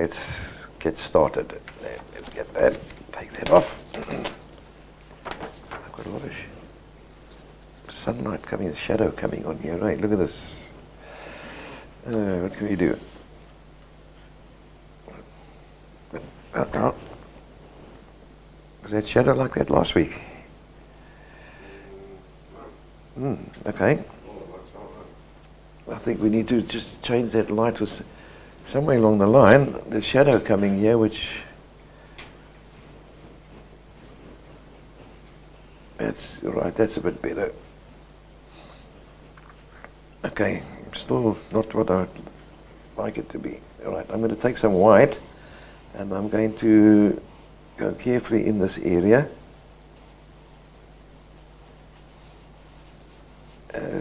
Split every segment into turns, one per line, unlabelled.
let's get started. Let's get that, take that off. I've got a lot of sunlight coming, shadow coming on here, right? Look at this. What can we do? Was that shadow like that last week? Okay. I think we need to just change that light with somewhere along the line. The shadow coming here, which that's right. That's a bit better. Okay, still not what I'd like it to be. All right, I'm going to take some white, and I'm going to go carefully in this area.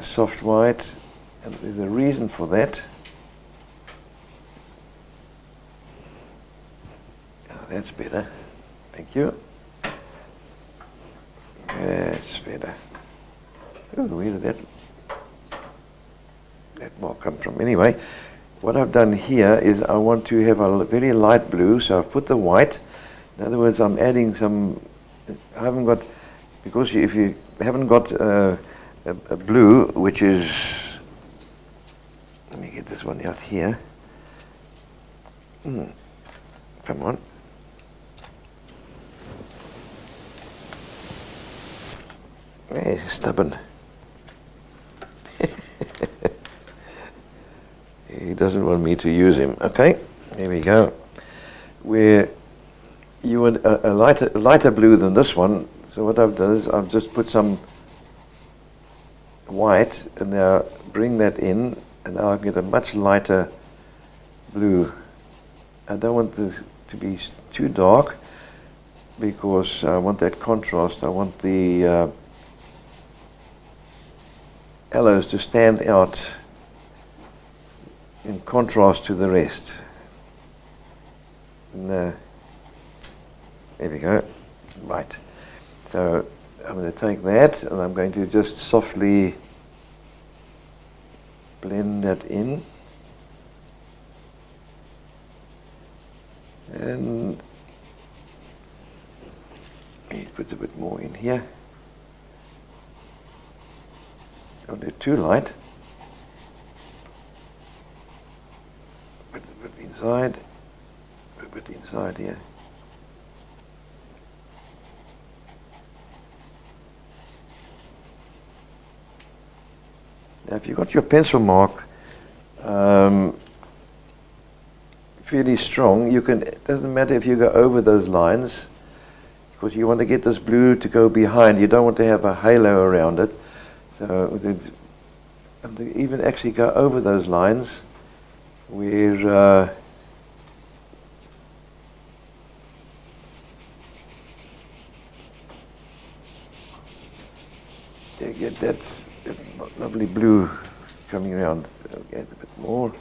Soft white, and there's a reason for that. Oh, that's better. Thank you. That's better. Oh, where did that mark come from? Anyway, what I've done here is I want to have a very light blue, so I've put the white. In other words, I'm adding some. I haven't got, because if you haven't got a blue, which is, let me get this one out here. Come on. Hey, stubborn. He doesn't want me to use him. Okay, here we go. Where you want a lighter blue than this one. So what I've done is I've just put some white and now bring that in, and now I get a much lighter blue. I don't want this to be too dark because I want that contrast. I want the aloes to stand out in contrast to the rest. And, there we go. Right. So I'm going to take that and I'm going to just softly blend that in. And put a bit more in here. Don't do it too light. Put a bit inside. Put a bit inside here. Now, if you've got your pencil mark fairly strong, you can. It doesn't matter if you go over those lines, because you want to get this blue to go behind. You don't want to have a halo around it. So, and even actually go over those lines where you get that lovely blue coming around. So get a bit more.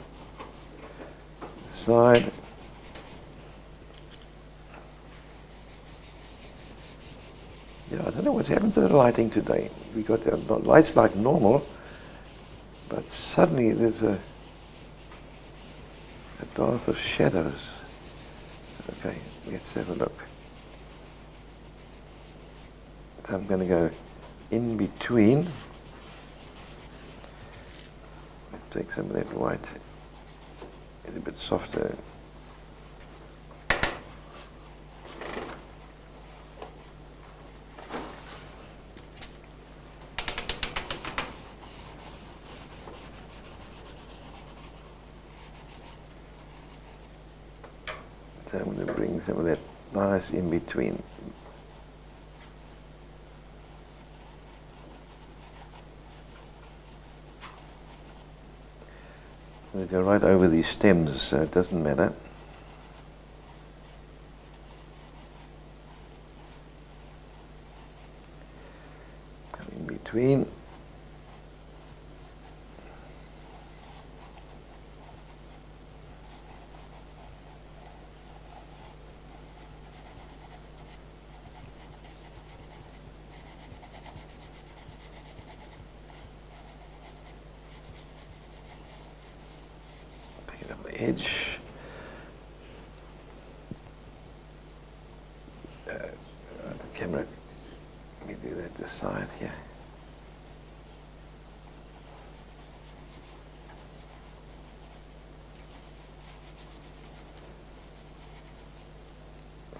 Side. Yeah, I don't know what's happened to the lighting today. We got the lights like normal, but suddenly there's a dearth of shadows. Okay, let's have a look. So I'm going to go in between. Take some of that white. It's a bit softer. So I'm going to bring some of that nice in between. I'm going to go right over these stems, so it doesn't matter. Come in between. Take it on the edge. let me do that this side here.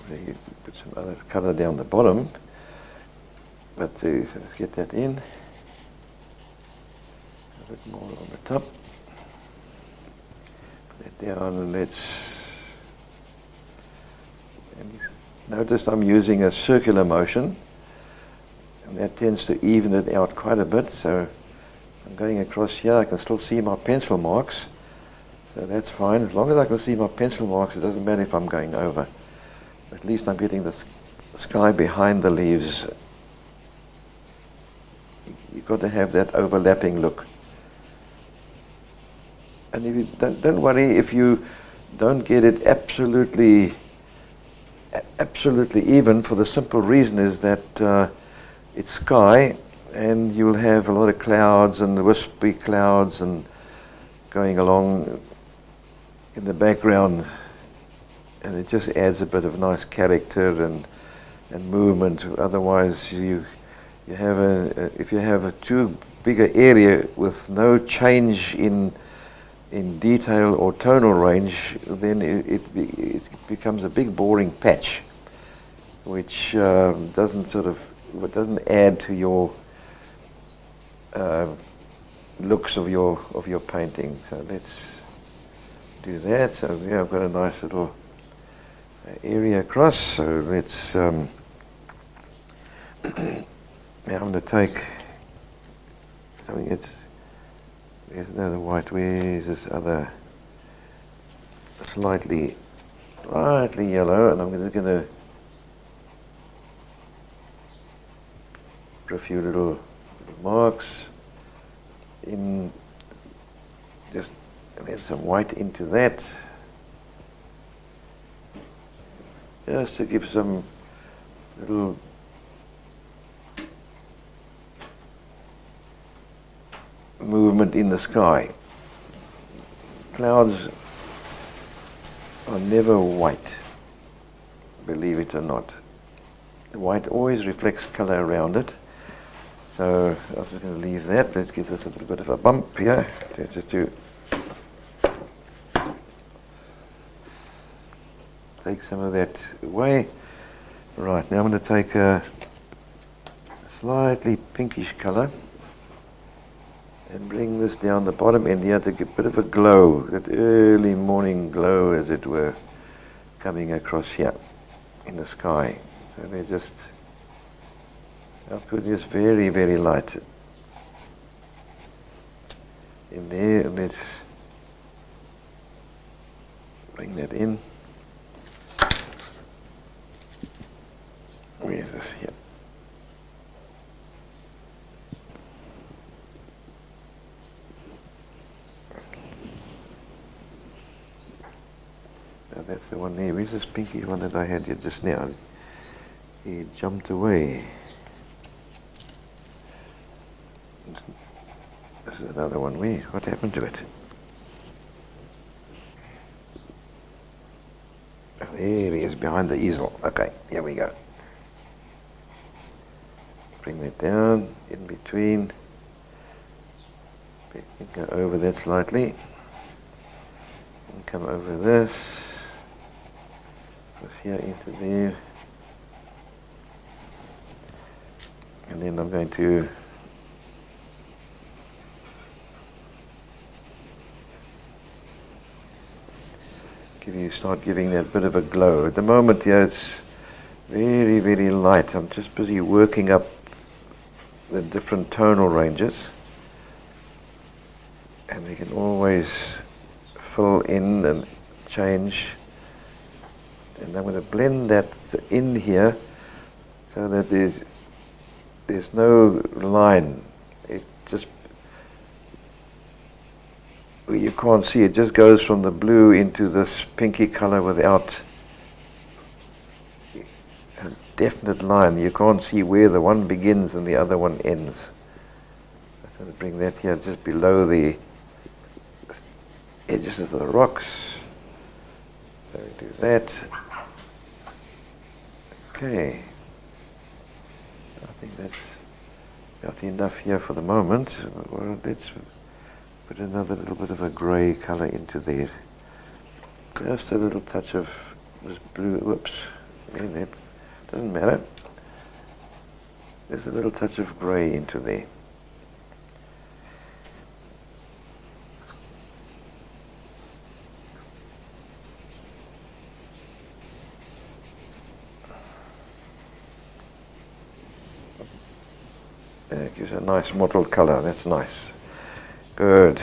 You put some other colour down the bottom, but so let's get that in. A bit more on the top. Put that down, and notice I'm using a circular motion, and that tends to even it out quite a bit. So I'm going across here. I can still see my pencil marks, so that's fine. As long as I can see my pencil marks, it doesn't matter if I'm going over. At least I'm getting the sky behind the leaves. You've got to have that overlapping look. And if you don't worry if you don't get it absolutely even, for the simple reason is that it's sky, and you'll have a lot of clouds and wispy clouds and going along in the background. And it just adds a bit of nice character and movement. Otherwise, if you have a too big an area with no change in detail or tonal range, then it becomes a big boring patch, which doesn't add to your looks of your painting. So let's do that. So yeah, I've got a nice little area across, so let's now I'm going to take something. There's another white. Where's this other slightly yellow? And I'm going to put a few little marks in, just and add some white into that, just to give some little movement in the sky. Clouds are never white, believe it or not. The white always reflects color around it. So I'm just going to leave that. Let's give this a little bit of a bump here. Just to take some of that away. Right, now I'm going to take a slightly pinkish color and bring this down the bottom end here to get a bit of a glow, that early morning glow, as it were, coming across here in the sky. So they just, I'll put this very, very light in there, and let's bring that in. Where is this here? Now that's the one there. Where's this pinky one that I had here just now? He jumped away. This is another one. Where? What happened to it? Oh, there he is, behind the easel. Okay, here we go. Bring that down, in between. Go over that slightly. And come over this. Cross here into there. And then I'm going to start giving that bit of a glow. At the moment here it's very, very light. I'm just busy working up the different tonal ranges, and we can always fill in and change. And I'm going to blend that in here so that there's no line. It just, you can't see, it just goes from the blue into this pinky color without a definite line. You can't see where the one begins and the other one ends. I'm going to bring that here just below the edges of the rocks. So we do that. Okay. think that's about enough here for the moment. Well, let's put another little bit of a grey colour into there. Just a little touch of this blue. Whoops. That doesn't matter. There's a little touch of grey into there. It gives a nice mottled colour. That's nice. Good.